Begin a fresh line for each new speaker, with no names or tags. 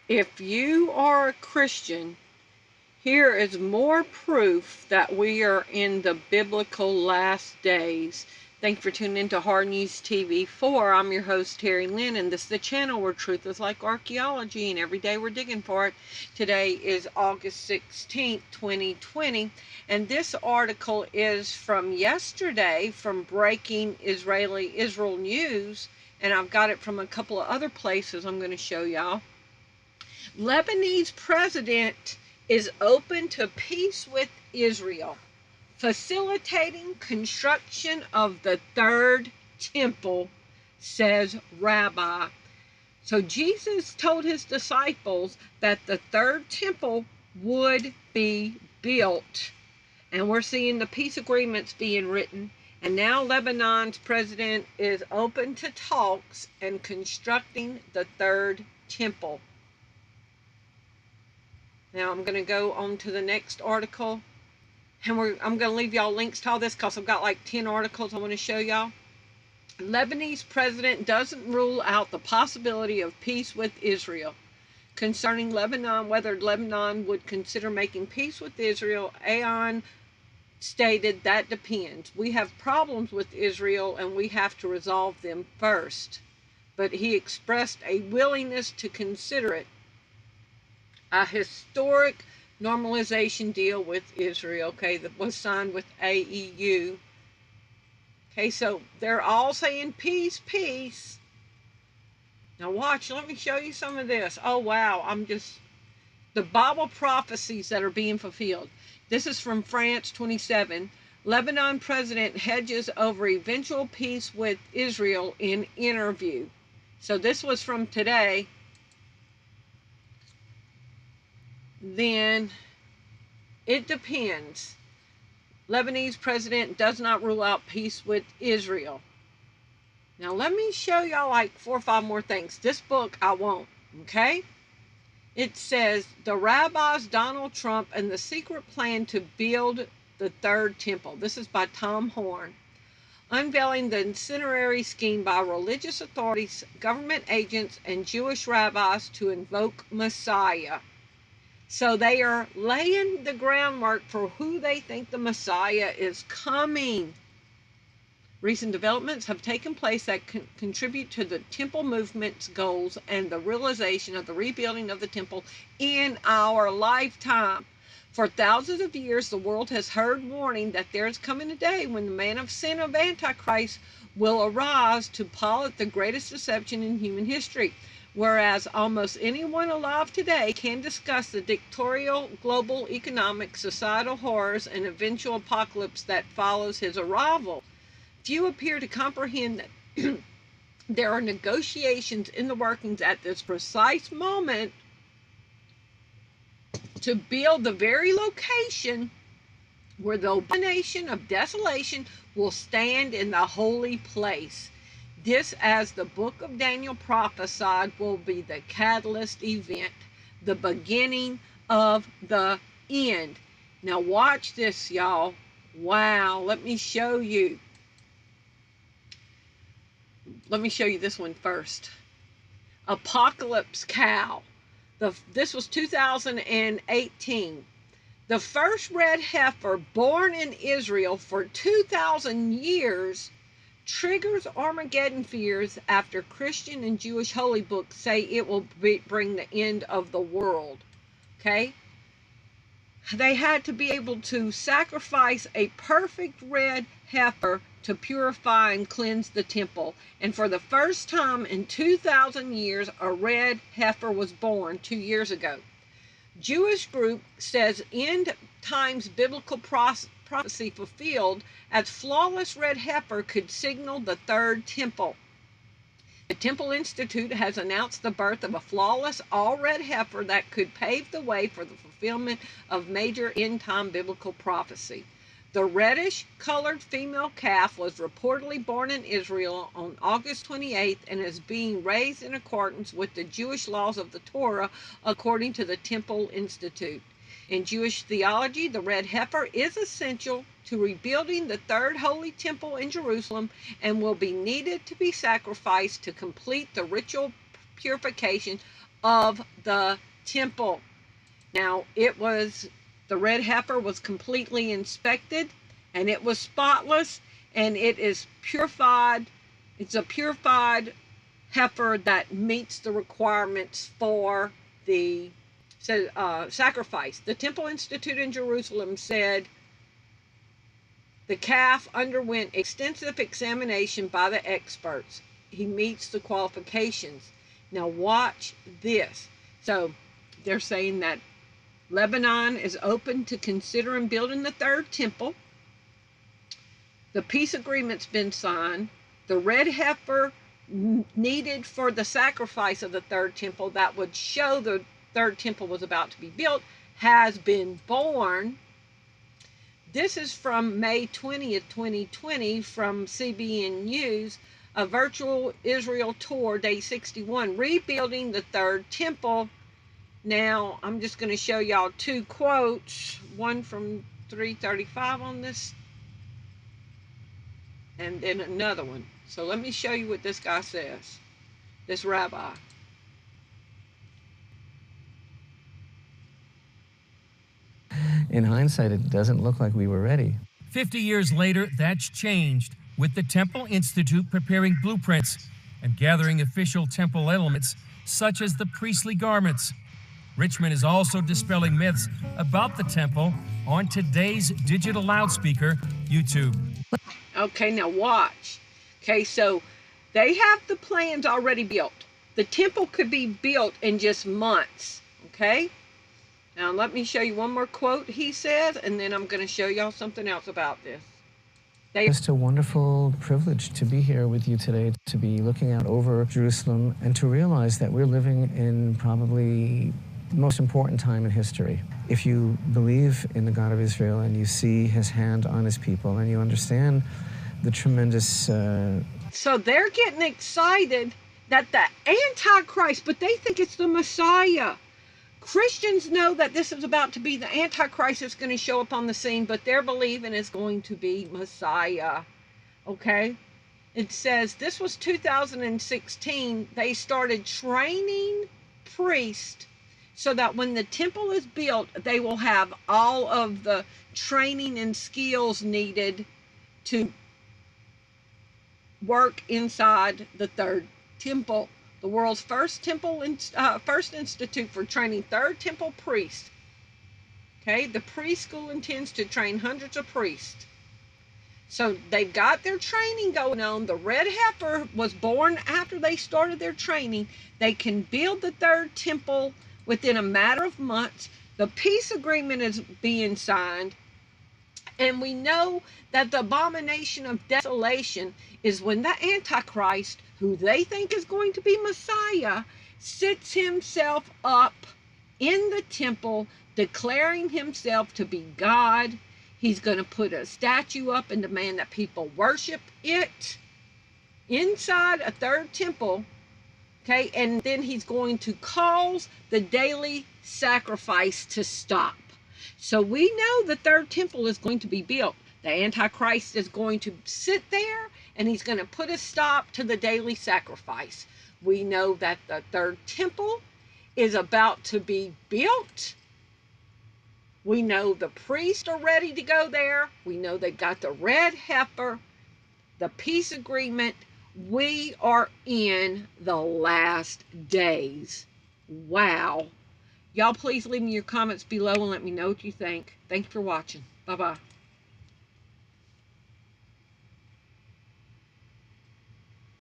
If you are a Christian, here is more proof that we are in the biblical last days. Thank you for tuning in to Hard News TV 4. I'm your host, Terry Lynn, and this is the channel where truth is like archaeology, and every day we're digging for it. Today is August 16th, 2020, and this article is from yesterday from Breaking Israel News, and I've got it from a couple of other places I'm going to show y'all. Lebanese president is open to peace with Israel, facilitating construction of the third temple, says RABBI. So Jesus told his disciples that the third temple would be built. And we're seeing the peace agreements being written. And now Lebanon's president is open to talks and constructing the third temple. Now I'm going to go on to the next article, and I'm going to leave y'all links to all this because I've got like 10 articles I want to show y'all. Lebanese president doesn't rule out the possibility of peace with Israel. Concerning Lebanon, whether Lebanon would consider making peace with Israel, Aoun stated that depends. We have problems with Israel and we have to resolve them first. But he expressed a willingness to consider it a historic normalization deal with Israel, okay, that was signed with AEU. Okay, so they're all saying peace, peace. Now watch, let me show you some of this. Oh wow, the Bible prophecies that are being fulfilled. This is from France 27. Lebanon president hedges over eventual peace with Israel in interview. So this was from today. Then it depends. Lebanese president does not rule out peace with Israel. Now let me show y'all like 4 or 5 more things. This book I won't, okay? It says the Rabbis, Donald Trump, and the secret plan to build the third temple. This is by Tom Horn. Unveiling the incendiary scheme by religious authorities, government agents, and Jewish rabbis to invoke Messiah. So they are laying the groundwork for who they think the Messiah is coming. Recent developments have taken place that contribute to the temple movement's goals and the realization of the rebuilding of the temple in our lifetime. For thousands of years, the world has heard warning that there is coming a day when the man of sin of Antichrist will arise to pilot the greatest deception in human history. Whereas almost anyone alive today can discuss the dictatorial global economic societal horrors and eventual apocalypse that follows his arrival, few appear to comprehend that there are negotiations in the workings at this precise moment to build the very location where the abomination of desolation will stand in the holy place. This, as the book of Daniel prophesied, will be the catalyst event, the beginning of the end. Now watch this, y'all. Wow, let me show you. Let me show you this one first. Apocalypse Cow. This was 2018. The first red heifer born in Israel for 2,000 years triggers Armageddon fears after Christian and Jewish holy books say it will bring the end of the world. Okay? They had to be able to sacrifice a perfect red heifer to purify and cleanse the temple. And for the first time in 2,000 years, a red heifer was born 2 years ago. Jewish group says end times biblical prophecy fulfilled as flawless red heifer could signal the third temple. The Temple Institute has announced the birth of a flawless all-red heifer that could pave the way for the fulfillment of major end-time biblical prophecy. The reddish-colored female calf was reportedly born in Israel on August 28th and is being raised in accordance with the Jewish laws of the Torah, according to the Temple Institute. In Jewish theology, the red heifer is essential to rebuilding the third holy temple in Jerusalem and will be needed to be sacrificed to complete the ritual purification of the temple. Now, the red heifer was completely inspected, and it was spotless, and it is purified. It's a purified heifer that meets the requirements for the sacrifice. The Temple Institute in Jerusalem said the calf underwent extensive examination by the experts. He meets the qualifications. Now watch this. So they're saying that Lebanon is open to considering building the third temple. The peace agreement's been signed. The red heifer needed for the sacrifice of the third temple that would show the third temple was about to be built has been born. This is from May 20th, 2020 from CBN News, a virtual Israel tour, day 61, rebuilding the third temple. Now, I'm just going to show y'all two quotes, one from 335 on this, and then another one. So let me show you what this guy says, this rabbi.
In hindsight, it doesn't look like we were ready.
50 years later, that's changed, with the Temple Institute preparing blueprints and gathering official temple elements, such as the priestly garments. Richmond is also dispelling myths about the temple on today's digital loudspeaker, YouTube.
Okay, now watch. Okay, so they have the plans already built. The temple could be built in just months, okay? Now let me show you one more quote he says, and then I'm going to show y'all something else about this.
It's a wonderful privilege to be here with you today, to be looking out over Jerusalem and to realize that we're living in probably the most important time in history. If you believe in the God of Israel and you see his hand on his people and you understand the tremendous...
So they're getting excited that the Antichrist, but they think it's the Messiah. Christians know that this is about to be the Antichrist that's going to show up on the scene, but they're believing it's going to be Messiah. Okay? It says this was 2016. They started training priests so that when the temple is built, they will have all of the training and skills needed to work inside the third temple. The world's first first institute for training third temple priests. Okay, the preschool intends to train hundreds of priests. So they've got their training going on. The red heifer was born after they started their training. They can build the third temple within a matter of months. The peace agreement is being signed. And we know that the abomination of desolation is when the Antichrist, who they think is going to be Messiah, sits himself up in the temple, declaring himself to be God. He's going to put a statue up and demand that people worship it inside a third temple. Okay, and then he's going to cause the daily sacrifice to stop. So we know the third temple is going to be built. The Antichrist is going to sit there and he's going to put a stop to the daily sacrifice. We know that the third temple is about to be built. We know the priests are ready to go there. We know they've got the red heifer, the peace agreement. We are in the last days. Wow. Y'all please leave me your comments below and let me know what you think. Thank you for watching. Bye-bye.